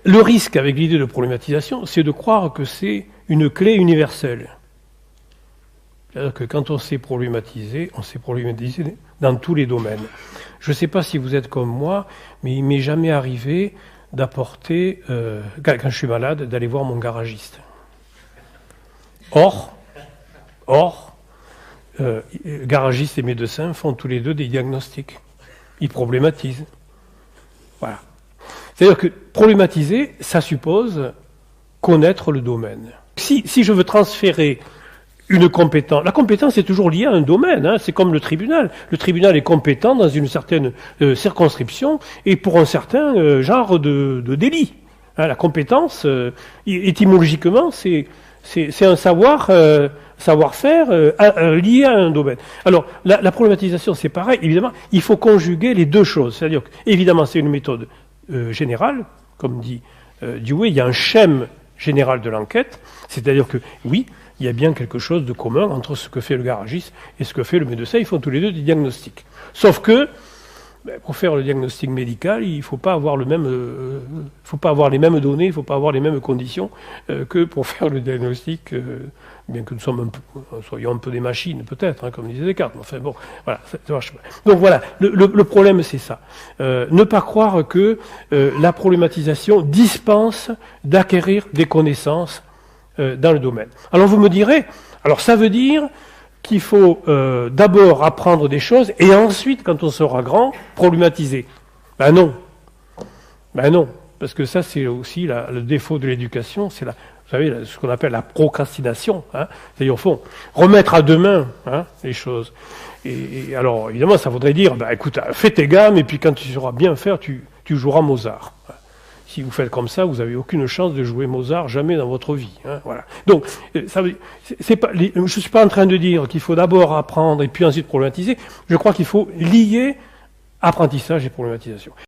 Le risque avec l'idée de problématisation, c'est de croire que c'est une clé universelle. C'est-à-dire que quand on sait problématiser dans tous les domaines. Je ne sais pas si vous êtes comme moi, mais il m'est jamais arrivé d'apporter, quand je suis malade, d'aller voir mon garagiste. Or, garagiste et médecin font tous les deux des diagnostics. Ils problématisent. Voilà. C'est-à-dire que problématiser, ça suppose connaître le domaine. Si je veux transférer une compétence, la compétence est toujours liée à un domaine, hein, c'est comme le tribunal. Le tribunal est compétent dans une certaine circonscription et pour un certain genre de délit. Hein, la compétence, étymologiquement, c'est un savoir-faire lié à un domaine. Alors, la problématisation, c'est pareil. Évidemment, il faut conjuguer les deux choses. C'est-à-dire que, évidemment, c'est une méthode générale, comme dit Dewey, il y a un schème général de l'enquête. C'est-à-dire que, oui, il y a bien quelque chose de commun entre ce que fait le garagiste et ce que fait le médecin. Ils font tous les deux des diagnostics. Sauf que, pour faire le diagnostic médical, il ne faut pas avoir les mêmes données, il ne faut pas avoir les mêmes conditions que pour faire le diagnostic, bien que nous soyons un peu des machines, peut-être, hein, comme disait Descartes. Enfin bon, voilà, ça marche pas. Donc voilà, le problème c'est ça. Ne pas croire que la problématisation dispense d'acquérir des connaissances dans le domaine. Alors vous me direz, alors ça veut dire qu'il faut d'abord apprendre des choses et ensuite, quand on sera grand, problématiser. Ben non, parce que ça c'est aussi le défaut de l'éducation, c'est vous savez, ce qu'on appelle la procrastination, hein, c'est-à-dire au fond, remettre à demain les choses. Et alors évidemment ça voudrait dire, écoute, fais tes gammes et puis quand tu sauras bien faire, tu joueras Mozart. Si vous faites comme ça, vous n'avez aucune chance de jouer Mozart jamais dans votre vie. Hein, voilà. Donc, je ne suis pas en train de dire qu'il faut d'abord apprendre et puis ensuite problématiser. Je crois qu'il faut lier apprentissage et problématisation.